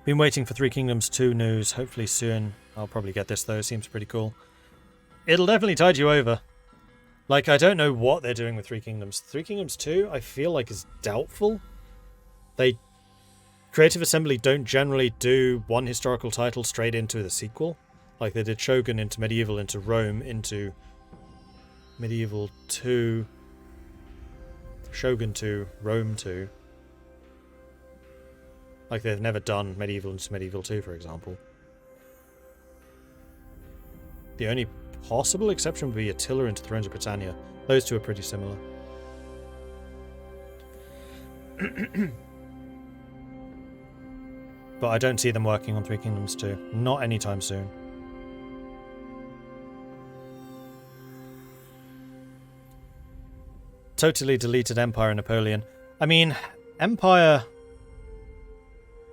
Been waiting for Three Kingdoms 2 news. Hopefully soon. I'll probably get this though. Seems pretty cool. It'll definitely tide you over. Like, I don't know what they're doing with Three Kingdoms. Three Kingdoms 2, I feel like, is doubtful. Creative Assembly don't generally do one historical title straight into the sequel. Like they did Shogun into Medieval into Rome into Medieval 2, Shogun 2, Rome 2. Like they've never done Medieval into Medieval 2, for example. The only possible exception would be Attila into Thrones of Britannia. Those two are pretty similar. But I don't see them working on Three Kingdoms 2. Not anytime soon. Totally deleted Empire and Napoleon. I mean, Empire...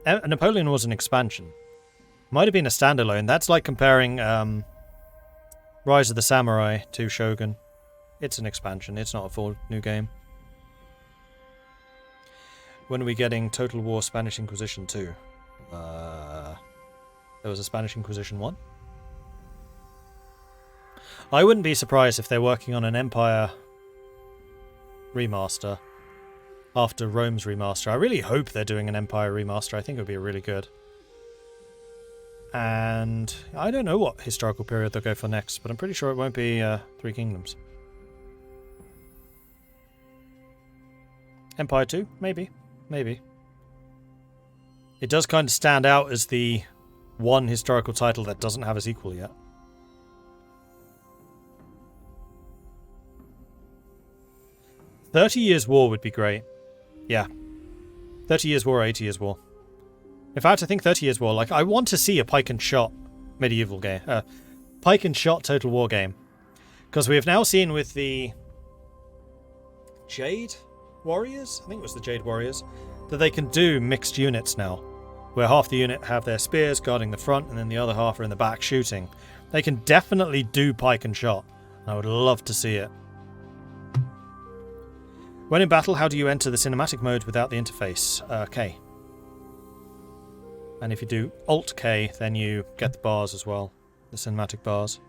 Napoleon was an expansion. Might have been a standalone. That's like comparing Rise of the Samurai to Shogun. It's an expansion. It's not a full new game. When are we getting Total War Spanish Inquisition 2? There was a Spanish Inquisition 1. I wouldn't be surprised if they're working on an Empire remaster after Rome's remaster. I really hope they're doing an Empire remaster. I think it would be really good. And I don't know what historical period they'll go for next, but I'm pretty sure it won't be Three Kingdoms. Empire 2? Maybe. Maybe. It does kind of stand out as the one historical title that doesn't have a sequel yet. "30 Years' War would be great. Yeah. 30 Years' War or 80 Years' War. In fact, I think 30 Years' War, like, I want to see a pike and shot medieval game. Pike and shot Total War game. Because we have now seen with the Jade Warriors? I think it was the Jade Warriors. That they can do mixed units now. Where half the unit have their spears guarding the front and then the other half are in the back shooting. They can definitely do pike and shot. And I would love to see it. When in battle, how do you enter the cinematic mode without the interface? K. And if you do Alt-K, then you get the bars as well. The cinematic bars.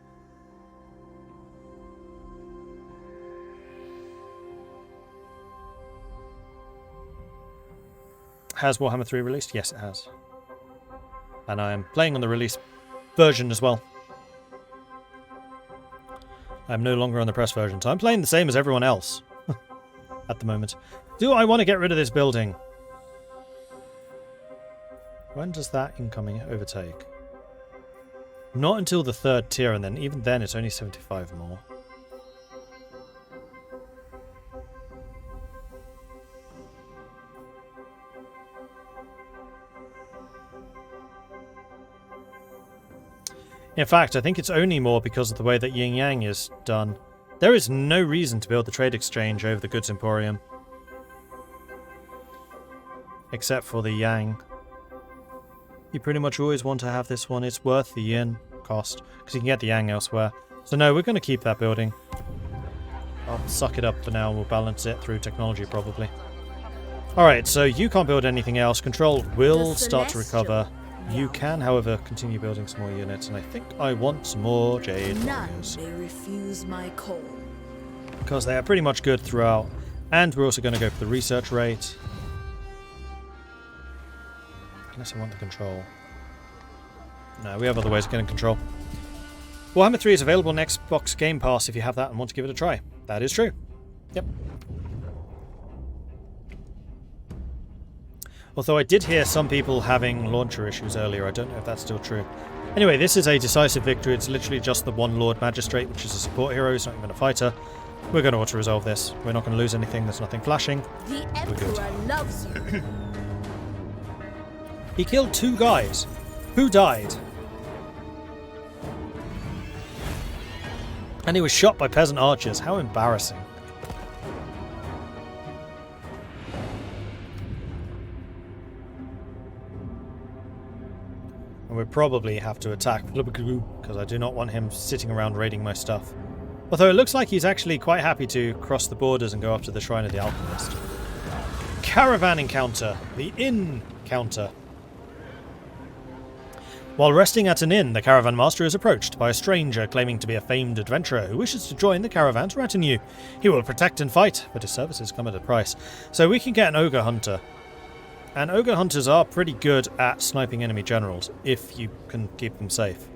Has Warhammer 3 released? Yes, it has. And I am playing on the release version as well. I'm no longer on the press version, so I'm playing the same as everyone else. At the moment. Do I want to get rid of this building? When does that incoming overtake? Not until the 3rd tier, and then even then it's only 75 more. In fact, I think it's only more because of the way that Yin Yang is done. There is no reason to build the trade exchange over the goods emporium. Except for the Yang. You pretty much always want to have this one. It's worth the yen cost, because you can get the Yang elsewhere. So no, we're going to keep that building. I'll suck it up for now. We'll balance it through technology probably. Alright, so you can't build anything else. Control will start to recover. You can, however, continue building some more units, and I think I want some more Jade Warriors. They refuse my call. Because they are pretty much good throughout. And we're also going to go for the research rate. Unless I want the control. No, we have other ways of getting control. Warhammer 3 is available on Xbox Game Pass if you have that and want to give it a try. That is true. Yep. Although I did hear some people having launcher issues earlier. I don't know if that's still true. Anyway, this is a decisive victory. It's literally just the one Lord Magistrate, which is a support hero. He's not even a fighter. We're going to auto-resolve this. We're not going to lose anything. There's nothing flashing. The Emperor loves you. He killed 2 guys. Who died? And he was shot by peasant archers. How embarrassing. And we probably have to attack because I do not want him sitting around raiding my stuff. Although it looks like he's actually quite happy to cross the borders and go up to the Shrine of the Alchemist. Caravan Encounter. The Encounter. While resting at an inn, the caravan master is approached by a stranger claiming to be a famed adventurer who wishes to join the caravan's retinue. He will protect and fight, but his services come at a price. So we can get an ogre hunter. And ogre hunters are pretty good at sniping enemy generals, if you can keep them safe.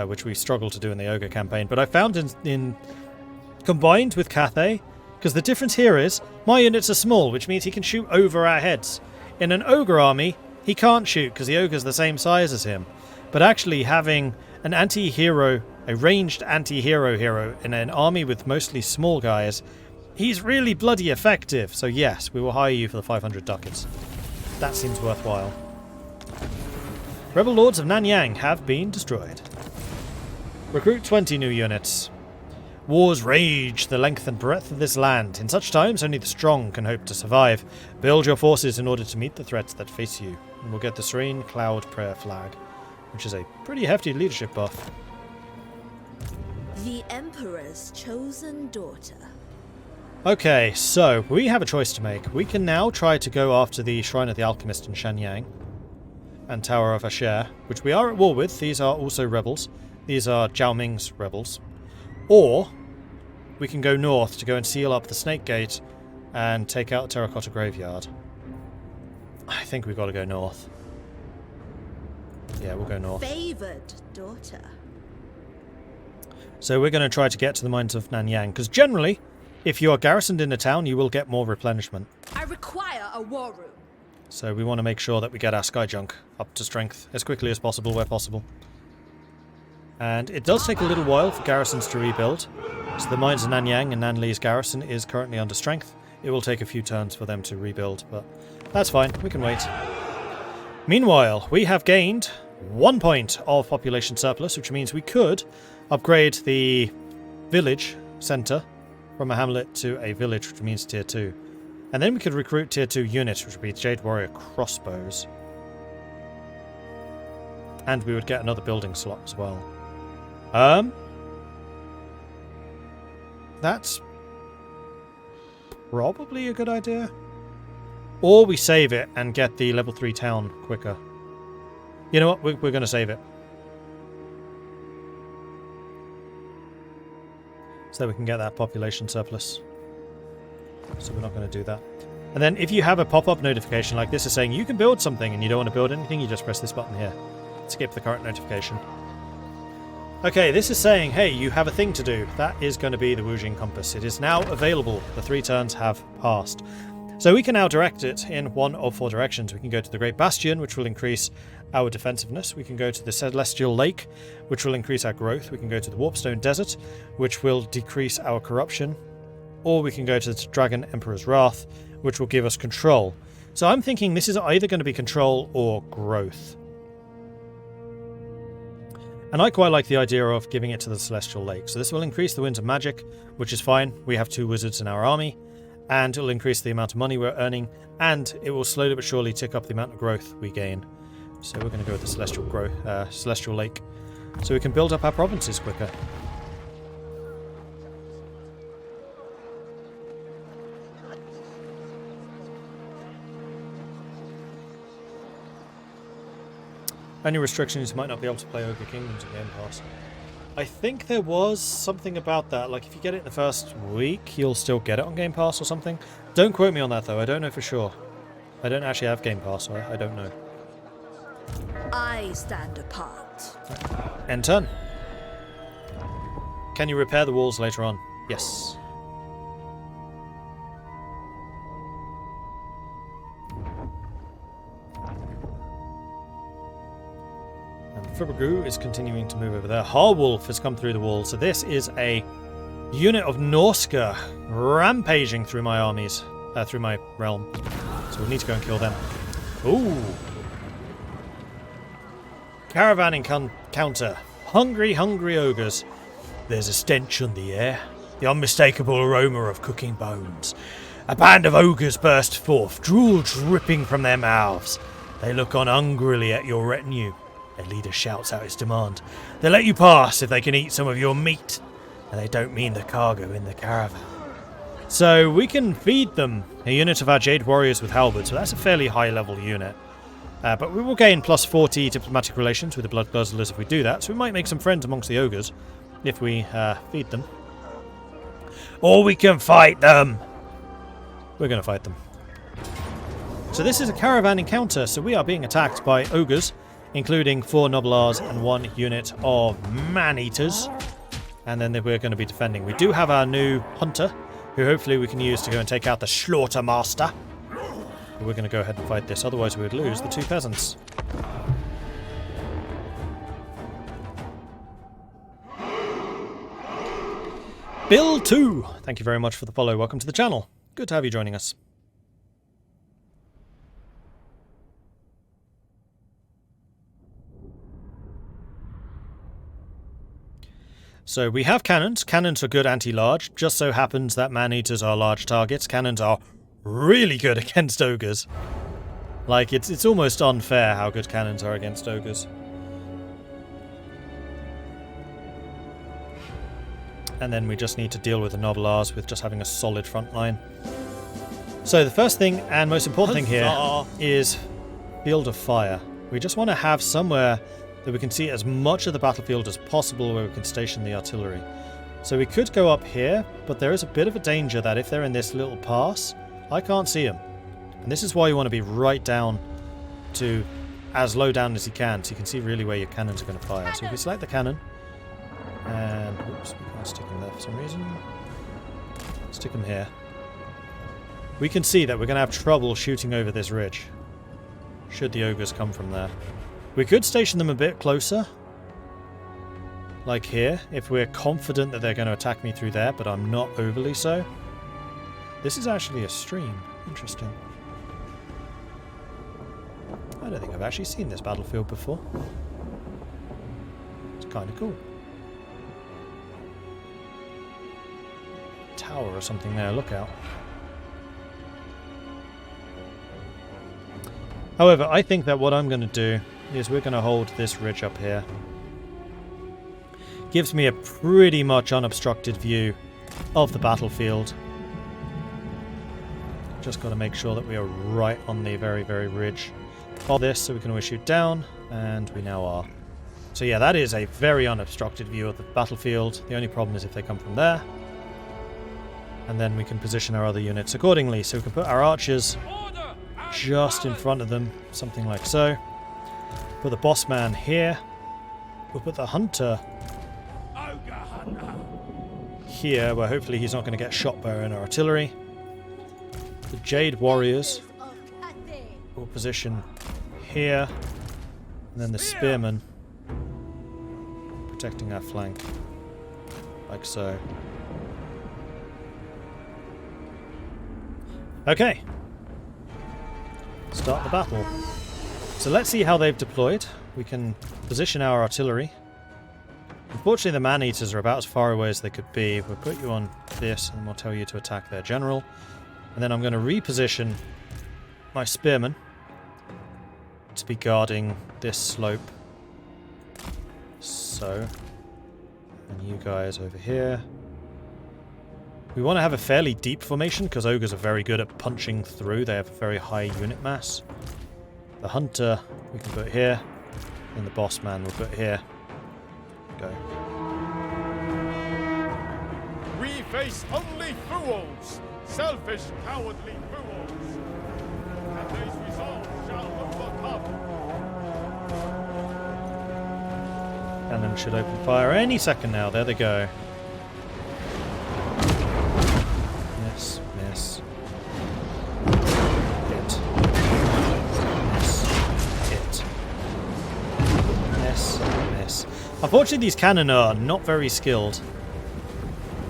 Which we struggle to do in the ogre campaign. But I found in combined with Cathay, because the difference here is, my units are small, which means he can shoot over our heads. In an ogre army, he can't shoot because the ogre's the same size as him. But actually having an anti-hero, a ranged anti-hero hero in an army with mostly small guys, he's really bloody effective. So yes, we will hire you for the 500 ducats. That seems worthwhile. Rebel Lords of Nanyang have been destroyed. Recruit 20 new units. Wars rage the length and breadth of this land. In such times, only the strong can hope to survive. Build your forces in order to meet the threats that face you. And we'll get the Serene Cloud Prayer Flag, which is a pretty hefty leadership buff. The Emperor's chosen daughter. Okay, so we have a choice to make. We can now try to go after the Shrine of the Alchemist in Shanyang and Tower of Asher, which we are at war with. These are also rebels. These are Zhao Ming's rebels. Or we can go north to go and seal up the Snake Gate and take out the Terracotta Graveyard. I think we've got to go north. Yeah, we'll go north. Favored daughter. So we're going to try to get to the mines of Nanyang, because generally, if you are garrisoned in a town, you will get more replenishment. I require a war room. So we want to make sure that we get our sky junk up to strength as quickly as possible where possible. And it does take a little while for garrisons to rebuild. So the mines of Nanyang and Nanli's garrison is currently under strength. It will take a few turns for them to rebuild, but that's fine, we can wait. Meanwhile, we have gained 1 point of population surplus, which means we could upgrade the village centre from a hamlet to a village, which means tier 2. And then we could recruit tier 2 units, which would be Jade Warrior crossbows. And we would get another building slot as well. That's probably a good idea. Or we save it and get the level 3 town quicker. You know what? We're going to save it. So we can get that population surplus. So we're not going to do that. And then if you have a pop-up notification like this is saying you can build something and you don't want to build anything, you just press this button here. Skip the current notification. Okay, this is saying, hey, you have a thing to do. That is going to be the Wujing Compass. It is now available. The 3 turns have passed. So we can now direct it in one of 4 directions. We can go to the Great Bastion, which will increase our defensiveness. We can go to the Celestial Lake, which will increase our growth. We can go to the Warpstone Desert, which will decrease our corruption. Or we can go to the Dragon Emperor's Wrath, which will give us control. So I'm thinking this is either going to be control or growth. And I quite like the idea of giving it to the Celestial Lake. So this will increase the Winds of Magic, which is fine. We have 2 wizards in our army. And it will increase the amount of money we're earning. And it will slowly but surely tick up the amount of growth we gain. So we're going to go with the Celestial Lake. So we can build up our provinces quicker. Only restriction is you might not be able to play Ogre Kingdoms in Game Pass. I think there was something about that, like if you get it in the first week, you'll still get it on Game Pass or something. Don't quote me on that though, I don't know for sure. I don't actually have Game Pass, so I don't know. I stand apart. End turn. Can you repair the walls later on? Yes. Friburgu is continuing to move over there. Harwolf has come through the wall, so this is a unit of Norska rampaging through my armies, through my realm. So we'll need to go and kill them. Ooh. Caravan Encounter. Hungry, hungry ogres. There's a stench on the air. The unmistakable aroma of cooking bones. A band of ogres burst forth, drool dripping from their mouths. They look on hungrily at your retinue. Their leader shouts out his demand. They let you pass if they can eat some of your meat. And they don't mean the cargo in the caravan. So we can feed them a unit of our Jade Warriors with halberds, so that's a fairly high level unit. But we will gain plus 40 diplomatic relations with the Blood Guzzlers if we do that, so we might make some friends amongst the ogres if we feed them. Or we can fight them! We're going to fight them. So this is a Caravan Encounter, so we are being attacked by ogres, including 4 Noblars and 1 unit of man-eaters. And then we're going to be defending. We do have our new hunter, who hopefully we can use to go and take out the Slaughter Master. But we're going to go ahead and fight this, otherwise we would lose the 2 peasants. Bill 2! Thank you very much for the follow. Welcome to the channel. Good to have you joining us. So we have cannons. Cannons are good anti-large. Just so happens that man-eaters are large targets. Cannons are really good against ogres. Like, it's almost unfair how good cannons are against ogres. And then we just need to deal with the Noblars with just having a solid front line. So the first thing and most important thing here is Field of Fire. We just want to have somewhere that we can see as much of the battlefield as possible where we can station the artillery. So we could go up here, but there is a bit of a danger that if they're in this little pass, I can't see them. And this is why you want to be right down to as low down as you can, so you can see really where your cannons are going to fire. So if we select the cannon, and oops, we can't stick them there for some reason. Stick them here. We can see that we're going to have trouble shooting over this ridge, should the ogres come from there. We could station them a bit closer, like here, if we're confident that they're going to attack me through there, but I'm not overly so. This is actually a stream. Interesting. I don't think I've actually seen this battlefield before. It's kind of cool. Tower or something there, look out. However, I think that what I'm going to do is we're going to hold this ridge up here. Gives me a pretty much unobstructed view of the battlefield. Just got to make sure that we are right on the very, very ridge of this, so we can always shoot down, and we now are. So yeah, that is a very unobstructed view of the battlefield. The only problem is if they come from there. And then we can position our other units accordingly. So we can put our archers just in front of them, something like so. Put the boss man here. We'll put the hunter here, where hopefully he's not going to get shot by our own artillery. The Jade Warriors will position here. And then the spearmen protecting our flank, like so. Okay. Start the battle. So let's see how they've deployed. We can position our artillery. Unfortunately, the man-eaters are about as far away as they could be. We'll put you on this and we'll tell you to attack their general. And then I'm going to reposition my spearmen to be guarding this slope. So. And you guys over here. We want to have a fairly deep formation because ogres are very good at punching through. They have a very high unit mass. The hunter we can put here, and the boss man we'll put here. Go. We face only fools, selfish, cowardly fools. Cathay's resolve shall overcome. Cannon should open fire any second now. There they go. Miss, miss. Hit. Miss, hit. Miss, miss. Unfortunately, these cannon are not very skilled.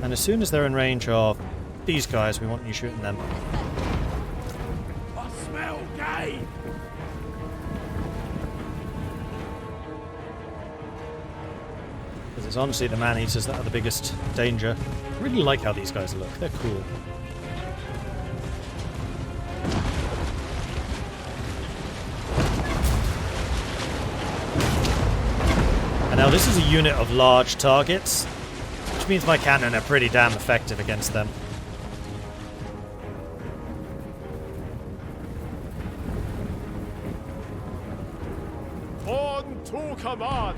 And as soon as they're in range of these guys, we want you shooting them. I smell game. Because it's honestly the man-eaters that are the biggest danger. I really like how these guys look. They're cool. And now this is a unit of large targets, which means my cannon are pretty damn effective against them. to command.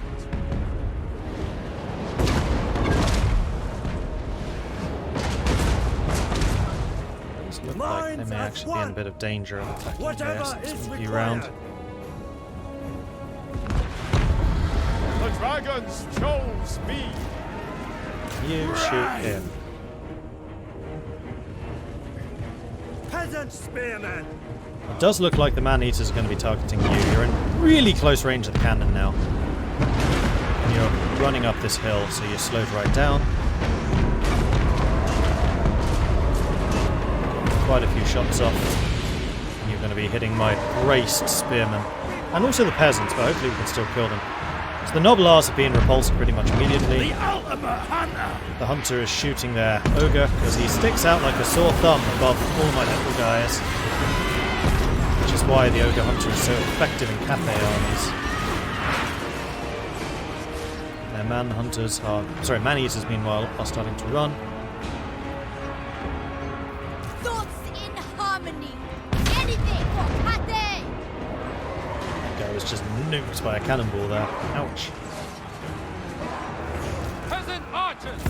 These look like they may actually be in a bit of danger of attacking this few round. The dragons chose me. You shoot him. Peasant spearmen! It does look like the man-eaters are going to be targeting you. You're in really close range of the cannon now. And you're running up this hill, so you're slowed right down. Quite a few shots off. And you're going to be hitting my braced spearmen. And also the peasants, but hopefully we can still kill them. So the Noblars have been repulsed pretty much immediately. The ultimate hunter! The hunter is shooting their ogre because he sticks out like a sore thumb above all my little guys. Which is why the ogre hunter is so effective in Cathay armies. Their man-eaters meanwhile are starting to run. Thoughts in harmony. Anything for Cathay. That guy was just nuked by a cannonball there. Ouch. Peasant archers.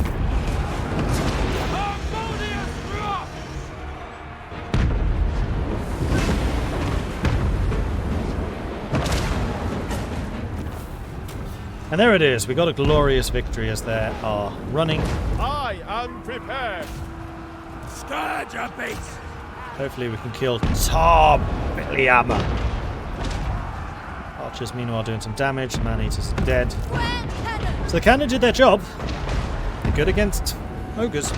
Harmonious thrust. And there it is. We got a glorious victory as they are running. I am prepared. Scourge a beast! Hopefully we can kill Tom Billyhammer. Archers meanwhile doing some damage. The man-eaters are dead. Grand cannon. So the cannon did their job. They're good against ogres.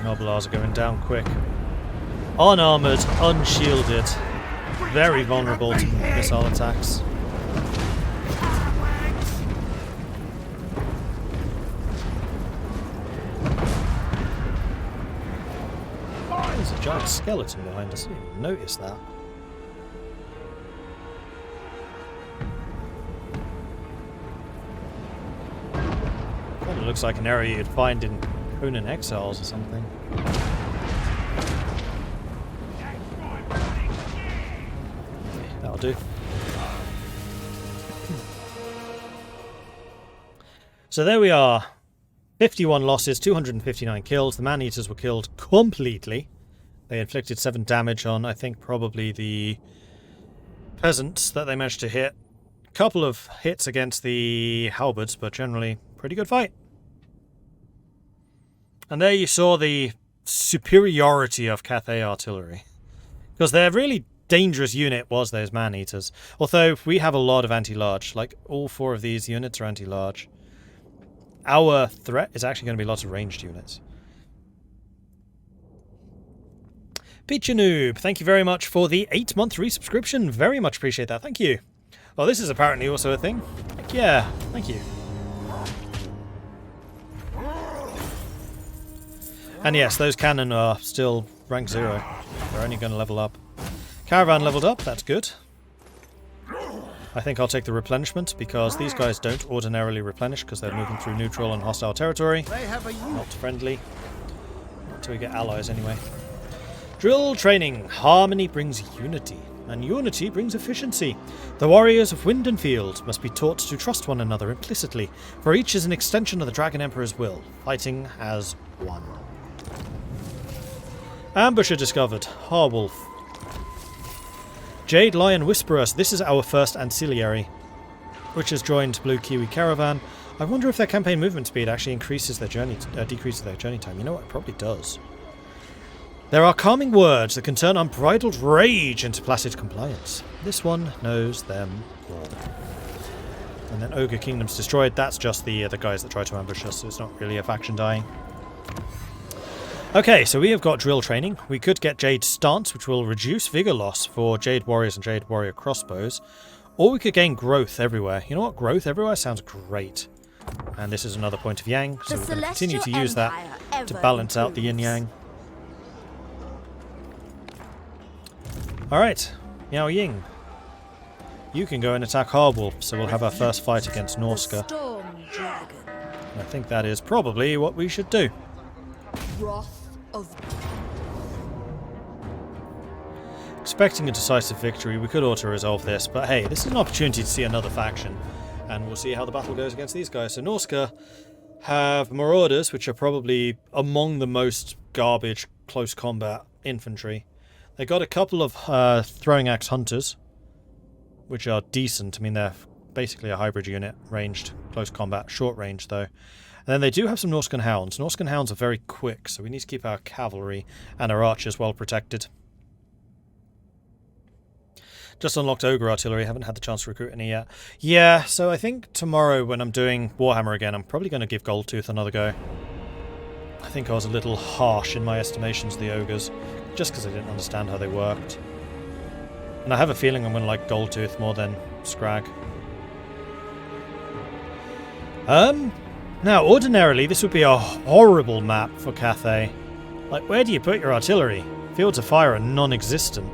Noblars are going down quick. Unarmoured, unshielded. Very vulnerable to missile attacks. There's a giant skeleton behind us. I didn't even notice that. Kind of looks like an area you'd find in Conan Exiles or something. That'll do. So there we are. 51 losses, 259 kills. The man-eaters were killed completely. They inflicted 7 damage on, I think, probably the peasants that they managed to hit. A couple of hits against the halberds, but generally pretty good fight. And there you saw the superiority of Cathay artillery. Because their really dangerous unit was those man-eaters. Although we have a lot of anti-large. Like, all 4 of these units are anti-large. Our threat is actually going to be lots of ranged units. Peachy Noob, thank you very much for the 8-month resubscription. Very much appreciate that. Thank you. Well, this is apparently also a thing. Heck yeah, thank you. And yes, those cannon are still rank 0. They're only going to level up. Caravan leveled up, that's good. I think I'll take the replenishment because these guys don't ordinarily replenish because they're moving through neutral and hostile territory. Not friendly. Not until we get allies anyway. Drill training. Harmony brings unity, and unity brings efficiency. The warriors of wind and field must be taught to trust one another implicitly, for each is an extension of the Dragon Emperor's will, fighting as one. Ambusher discovered. Harwolf. Jade Lion Whisperer. This is our first ancillary, which has joined Blue Kiwi Caravan. I wonder if their campaign movement speed actually increases their journey, decreases their journey time. You know what? It probably does. There are calming words that can turn unbridled rage into placid compliance. This one knows them all. And then Ogre Kingdom's destroyed. That's just the guys that try to ambush us, so it's not really a faction dying. Okay, so we have got drill training. We could get Jade Stance, which will reduce vigor loss for Jade Warriors and Jade Warrior crossbows. Or we could gain growth everywhere. You know what? Growth everywhere sounds great. And this is another point of Yang, so we're going to continue to use that to balance out the yin-yang. Alright, Miao Ying. You can go and attack Harwolf, so we'll have our first fight against Norska. Storm dragon. I think that is probably what we should do. Wrath of Expecting a decisive victory, we could auto-resolve this, but hey, this is an opportunity to see another faction, and we'll see how the battle goes against these guys. So Norska have Marauders, which are probably among the most garbage close combat infantry. They got a couple of throwing axe hunters, which are decent. I mean, they're basically a hybrid unit, ranged, close combat, short range though. And then they do have some Norscan hounds. Norscan hounds are very quick, so we need to keep our cavalry and our archers well protected. Just unlocked Ogre Artillery, haven't had the chance to recruit any yet. Yeah, so I think tomorrow when I'm doing Warhammer again, I'm probably going to give Goldtooth another go. I think I was a little harsh in my estimations of the Ogres, just because I didn't understand how they worked. And I have a feeling I'm going to like Goldtooth more than Scrag. Now, ordinarily, this would be a horrible map for Cathay. Like, where do you put your artillery? Fields of fire are non-existent.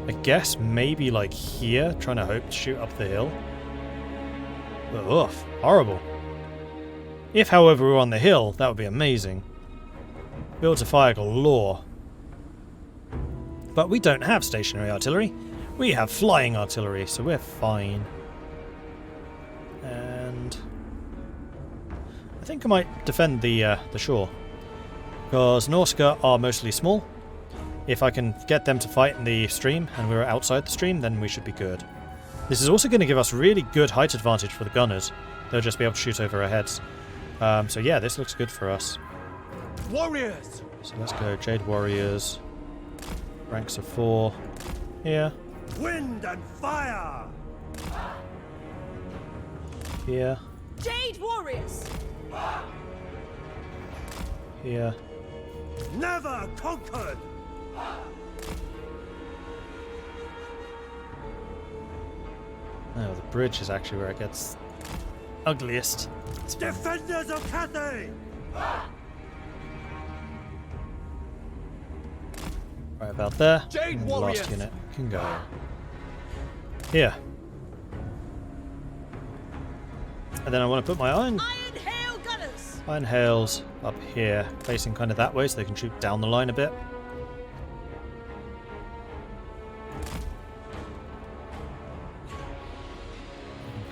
I guess maybe like here, trying to hope to shoot up the hill. But oof, horrible. If, however, we were on the hill, that would be amazing. Fields of fire galore. But we don't have stationary artillery. We have flying artillery, so we're fine. And I think I might defend the shore, because Norska are mostly small. If I can get them to fight in the stream, and we're outside the stream, then we should be good. This is also going to give us really good height advantage for the gunners. They'll just be able to shoot over our heads. So yeah, this looks good for us. Warriors! So let's go Jade Warriors. Ranks of 4. Here. Wind and fire! Here. Jade Warriors. Here. Never conquered! Oh, the bridge is actually where it gets ugliest. Defenders of Cathay! Right about there. Jade And the last Warriors. unit can go here. And then I want to put my Iron Hail Gunners. iron hails up here, facing kind of that way so they can shoot down the line a bit.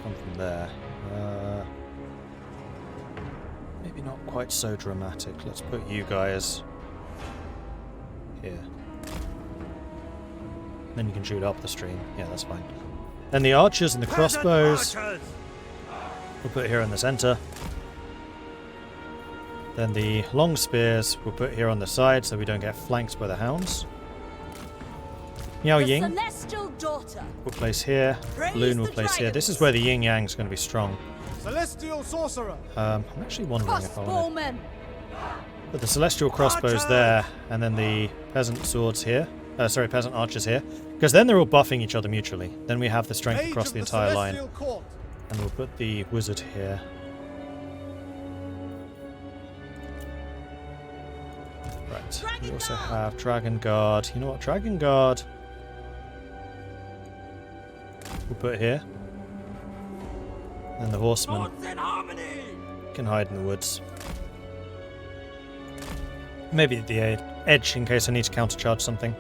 Come from there. Maybe not quite so dramatic. Let's put you guys here. Then you can shoot up the stream. Yeah, that's fine. Then the archers and the crossbows Archers! we'll put here in the center. Then the long spears we'll put here on the side so we don't get flanked by the hounds. Miao The Ying Celestial Daughter. we'll place here. Praise Loon we'll the place here. dragons. This is where the yin yang is going to be strong. Celestial Sorcerer! I'm actually wondering if I want Crossbowmen. to put the celestial crossbows Archers! there and then the peasant swords here. Sorry, peasant archers here. Because then they're all buffing each other mutually. Then we have the strength Mage across of the entire line. Celestial Court. And we'll put the wizard here. Right. We Dragon also Guard. have Dragon Guard. You know what? Dragon Guard we'll put here. And the horsemen Swords in harmony! can hide in the woods. Maybe at the edge in case I need to countercharge something.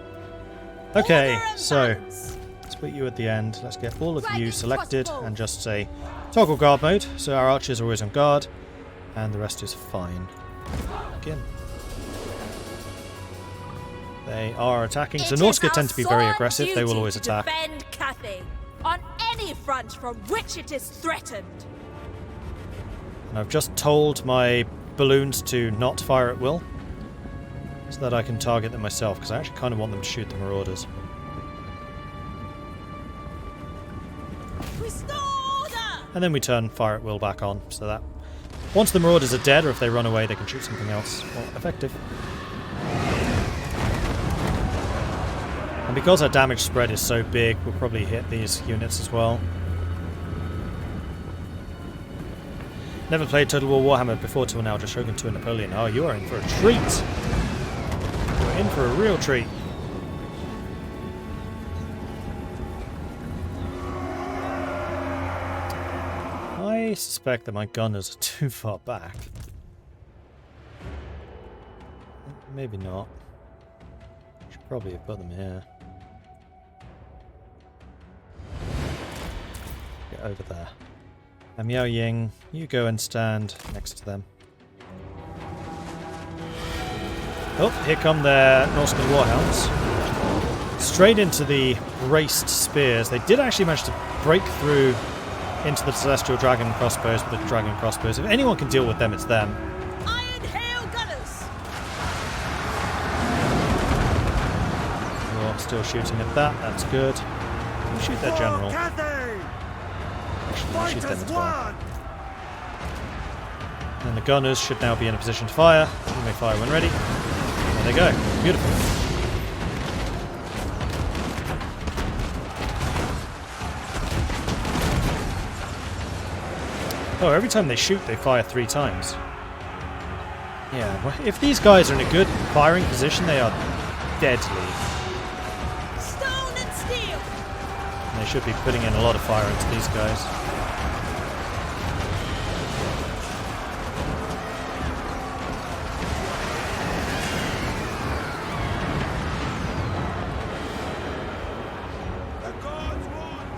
Okay, Order and so balance. let's put you at the end. Let's get all of you Dragon selected crossbow. and just say toggle guard mode. So our archers are always on guard and the rest is fine. Again. They are attacking. So It is Norska our tend to be very solemn aggressive. They will duty always to attack. Defend Cathay on any front from which it is threatened. And I've just told my balloons to not fire at will, so that I can target them myself, because I actually kind of want them to shoot the marauders. Restore order. And then we turn fire at will back on, so that once the marauders are dead, or if they run away, they can shoot something else more effective. And because our damage spread is so big, we'll probably hit these units as well. Never played Total War Warhammer before till now, just Shogun 2 and Napoleon. Oh, you are in for a treat! You're in for a real treat. I suspect that my gunners are too far back. Maybe not. Should probably have put them here. Get over there. And Miao Ying, you go and stand next to them. Oh, here come their Norseman Warhounds. Straight into the braced spears. They did actually manage to break through into the Celestial Dragon crossbows with the Dragon crossbows. If anyone can deal with them, it's them. Iron Hail Gunners! You're still shooting at that, that's good. You shoot their general. Cathay! Actually, shoot them Fight as as well. one! And the gunners should now be in a position to fire. You may fire when ready. There they go. Beautiful. Oh, every time they shoot, they fire 3 times. Yeah, well, if these guys are in a good firing position, they are deadly. Stone and steel! And they should be putting in a lot of fire into these guys. The gods want!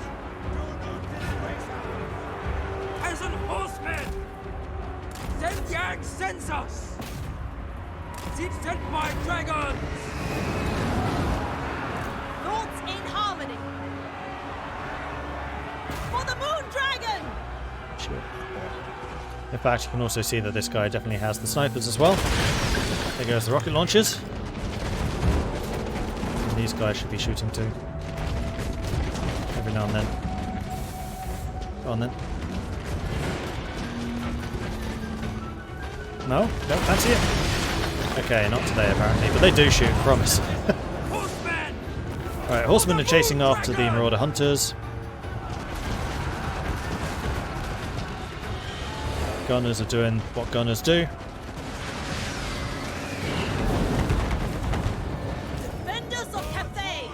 Do not disgrace us! Peasant horsemen! Send Yang sends us! Sheep sent my dragons! Thoughts in harmony! For the Moon Dragon! Sure. In fact, you can also see that this guy definitely has the snipers as well. There goes the rocket launchers. And these guys should be shooting too. Every now and then. Go on then. No? Don't fancy it? Okay, not today apparently, but they do shoot, promise. Horsemen! Alright, horsemen are chasing after the Marauder Hunters. Gunners are doing what gunners do. Defenders of Cathay!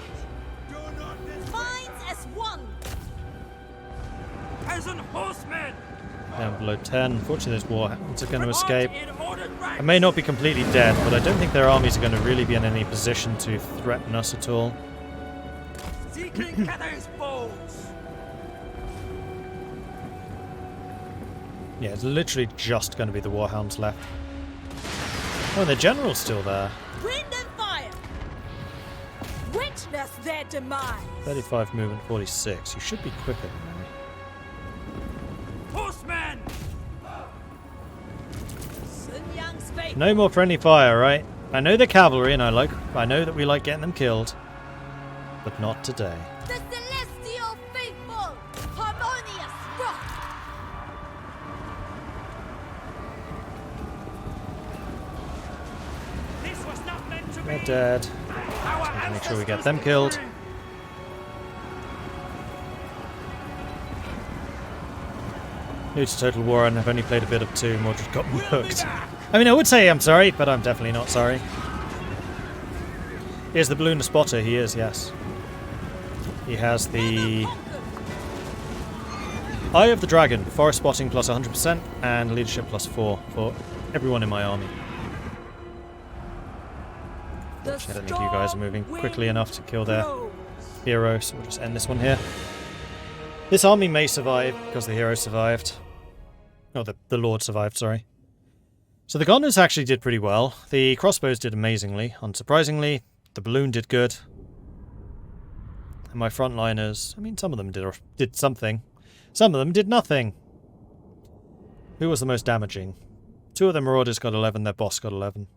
Do not disgrace Minds as one! peasant horsemen! Down below 10. Unfortunately, those warhounds are going to March escape. in ordered ranks! I may not be completely dead, but I don't think their armies are going to really be in any position to threaten us at all. Seeking Cathay's foes! Yeah, it's literally just going to be the warhounds left. Oh, and the general's still there. Wind and fire! Witness their demise! 35 movement, 46. You should be quicker than me. Horsemen! Sun Yang's fate! No more friendly fire, right? I know they're cavalry, and I know that we like getting them killed, but not today. The Celestial Faithful! Harmonious Rock! This was not meant to They're be! dead. Our Make sure we get ancestors them killed. victory! New to Total War, and I've only played a bit of 2. Mordred got worked. I mean, I would say I'm sorry, but I'm definitely not sorry. Here's the balloon spotter. He is, yes. He has the Eye of the Dragon, forest spotting plus 100%, and leadership plus 4 for everyone in my army. The I don't think you guys are moving storm quickly enough to kill their blows. hero, so we'll just end this one here. This army may survive because the hero survived. Oh, the Lord survived, sorry. So the gunners actually did pretty well. The crossbows did amazingly. Unsurprisingly, the balloon did good. And my frontliners, I mean, some of them did something. Some of them did nothing. Who was the most damaging? 2 of the Marauders got 11, their boss got 11.